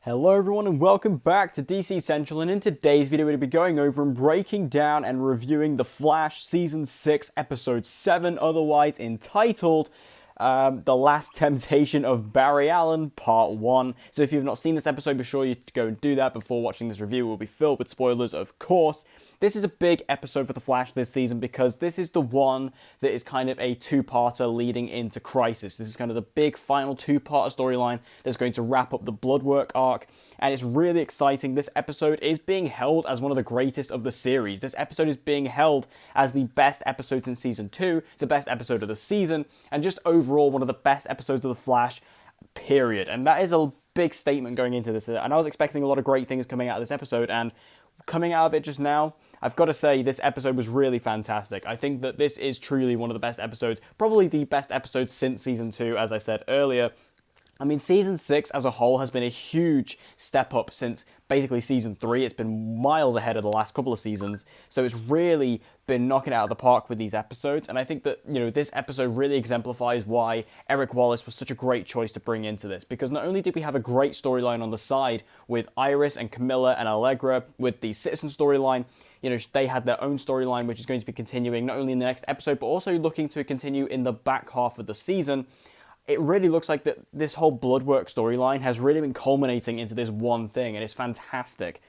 Hello everyone and welcome back to DC Central, and in today's video we're going to be going over and breaking down and reviewing The Flash Season 6 Episode 7, otherwise entitled The Last Temptation of Barry Allen Part 1. So if you've not seen this episode, be sure you to go and do that before watching this review. It will be filled with spoilers, of course. This is a big episode for The Flash this season because this is the one that is kind of a two-parter leading into Crisis. This is kind of the big final two-part storyline that's going to wrap up the Bloodwork arc, and it's really exciting. This episode is being held as one of the greatest of the series. This episode is being held as the best episode since Season 2, the best episode of the season, and just overall one of the best episodes of The Flash, period. And that is a big statement going into this, and I was expecting a lot of great things coming out of this episode, and coming out of it just now, I've got to say this episode was really fantastic. I think that this is truly one of the best episodes, probably the best episode since Season 2, as I said earlier. I mean, Season 6 as a whole has been a huge step up since basically Season 3. It's been miles ahead of the last couple of seasons, so it's really been knocking it out of the park with these episodes, and I think that, this episode really exemplifies why Eric Wallace was such a great choice to bring into this, because not only did we have a great storyline on the side with Iris and Camilla and Allegra with the Citizen storyline, they had their own storyline which is going to be continuing not only in the next episode, but also looking to continue in the back half of the season. It really looks like that this whole Bloodwork storyline has really been culminating into this one thing, and it's fantastic.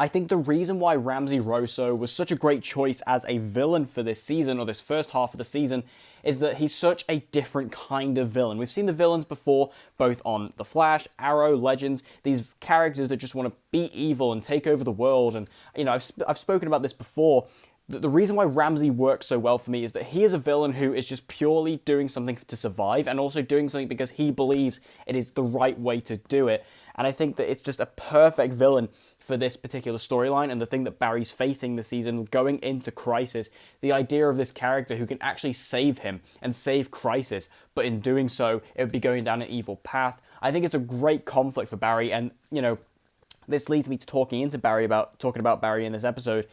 I think the reason why Ramsey Rosso was such a great choice as a villain for this season, or this first half of the season, is that he's such a different kind of villain. We've seen the villains before, both on The Flash, Arrow, Legends, these characters that just want to be evil and take over the world, and, I've spoken about this before. The reason why Ramsey works so well for me is that he is a villain who is just purely doing something to survive, and also doing something because he believes it is the right way to do it. And I think that it's just a perfect villain for this particular storyline, and the thing that Barry's facing this season going into Crisis. The idea of this character who can actually save him and save Crisis, but in doing so, it would be going down an evil path. I think it's a great conflict for Barry, and, this leads me to talking about Barry in this episode.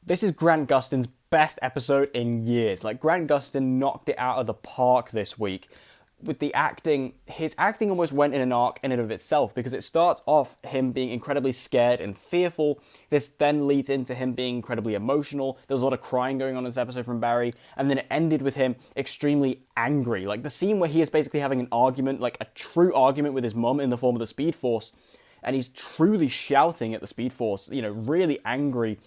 This is Grant Gustin's best episode in years. Grant Gustin knocked it out of the park this week. With the acting, his acting almost went in an arc in and of itself, because it starts off him being incredibly scared and fearful. This then leads into him being incredibly emotional. There's a lot of crying going on in this episode from Barry, and then it ended with him extremely angry. The scene where he is basically having an argument, a true argument with his mum in the form of the Speed Force, and he's truly shouting at the Speed Force, really angry.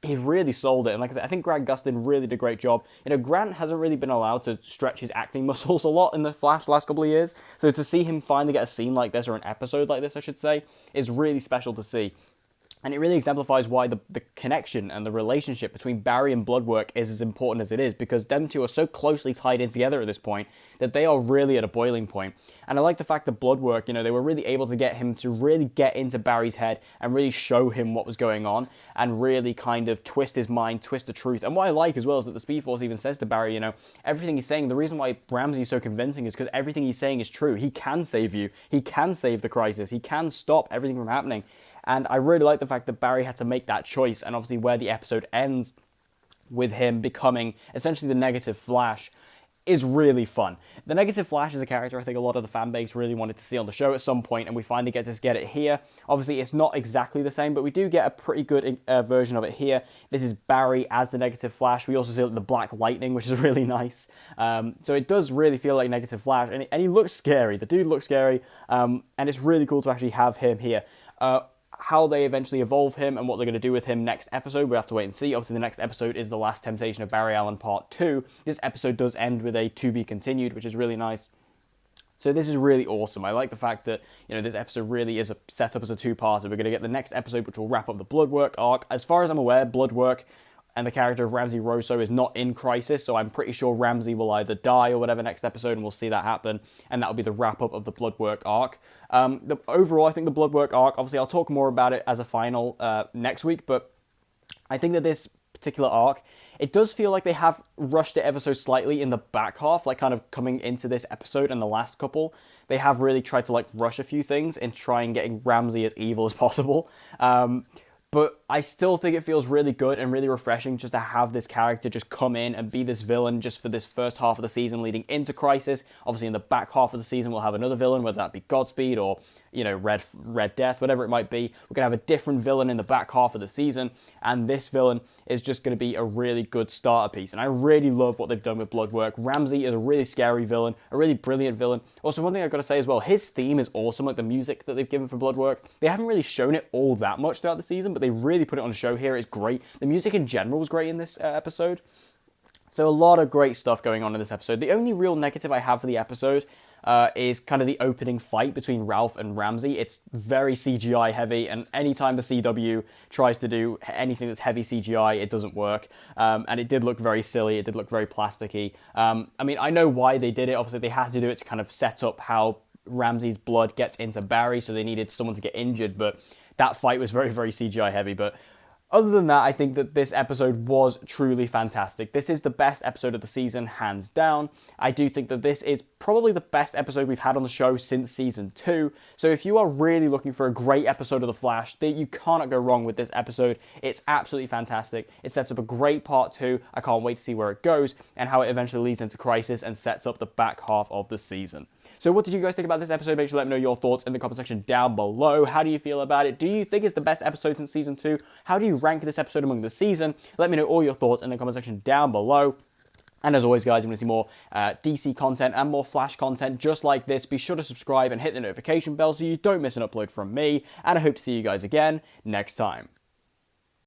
He really sold it, and like I said, I think Grant Gustin really did a great job. Grant hasn't really been allowed to stretch his acting muscles a lot in The Flash the last couple of years, so to see him finally get a scene like this, or an episode like this, I should say, is really special to see. And it really exemplifies why the connection and the relationship between Barry and Bloodwork is as important as it is, because them two are so closely tied in together at this point that they are really at a boiling point. And I like the fact that Bloodwork, they were really able to get him to really get into Barry's head and really show him what was going on, and really kind of twist his mind, twist the truth. And what I like as well is that the Speed Force even says to Barry, everything he's saying, the reason why Ramsey is so convincing is because everything he's saying is true. He can save you. He can save the Crisis. He can stop everything from happening. And I really like the fact that Barry had to make that choice, and obviously where the episode ends with him becoming essentially the Negative Flash is really fun. The Negative Flash is a character I think a lot of the fan base really wanted to see on the show at some point, and we finally get to get it here. Obviously, it's not exactly the same, but we do get a pretty good version of it here. This is Barry as the Negative Flash. We also see the Black Lightning, which is really nice. So it does really feel like Negative Flash, and he looks scary. The dude looks scary, and it's really cool to actually have him here. How they eventually evolve him and what they're going to do with him next episode, we have to wait and see. Obviously, the next episode is The Last Temptation of Barry Allen Part 2. This episode does end with a to be continued, which is really nice. So this is really awesome. I like the fact that, this episode really is set up as a two-parter. We're going to get the next episode, which will wrap up the Bloodwork arc. As far as I'm aware, Bloodwork and the character of Ramsey Rosso is not in Crisis, so I'm pretty sure Ramsey will either die or whatever next episode, and we'll see that happen, and that'll be the wrap-up of the Bloodwork arc. Overall, I think the Bloodwork arc, obviously I'll talk more about it as a final next week, but I think that this particular arc, it does feel like they have rushed it ever so slightly in the back half, kind of coming into this episode and the last couple. They have really tried to rush a few things and try and getting Ramsey as evil as possible. But I still think it feels really good and really refreshing just to have this character just come in and be this villain just for this first half of the season leading into Crisis. Obviously, in the back half of the season, we'll have another villain, whether that be Godspeed or, Red Death, whatever it might be. We're going to have a different villain in the back half of the season, and this villain is just going to be a really good starter piece. And I really love what they've done with Bloodwork. Ramsey is a really scary villain, a really brilliant villain. Also, one thing I've got to say as well, his theme is awesome, like the music that they've given for Bloodwork. They haven't really shown it all that much throughout the season, but they really put it on a show here. It's great. The music in general was great in this episode. So a lot of great stuff going on in this episode. The only real negative I have for the episode is kind of the opening fight between Ralph and Ramsey. It's very CGI heavy, and anytime the CW tries to do anything that's heavy CGI, it doesn't work. And it did look very silly. It did look very plasticky. I know why they did it. Obviously, they had to do it to kind of set up how Ramsey's blood gets into Barry, so they needed someone to get injured, but that fight was very, very CGI heavy. But other than that, I think that this episode was truly fantastic. This is the best episode of the season, hands down. I do think that this is probably the best episode we've had on the show since season 2. So if you are really looking for a great episode of The Flash, you cannot go wrong with this episode. It's absolutely fantastic. It sets up a great part 2. I can't wait to see where it goes and how it eventually leads into Crisis and sets up the back half of the season. So what did you guys think about this episode? Make sure to let me know your thoughts in the comment section down below. How do you feel about it? Do you think it's the best episode since season 2? How do you rank this episode among the season? Let me know all your thoughts in the comment section down below. And as always, guys, if you want to see more DC content and more Flash content just like this, be sure to subscribe and hit the notification bell so you don't miss an upload from me. And I hope to see you guys again next time.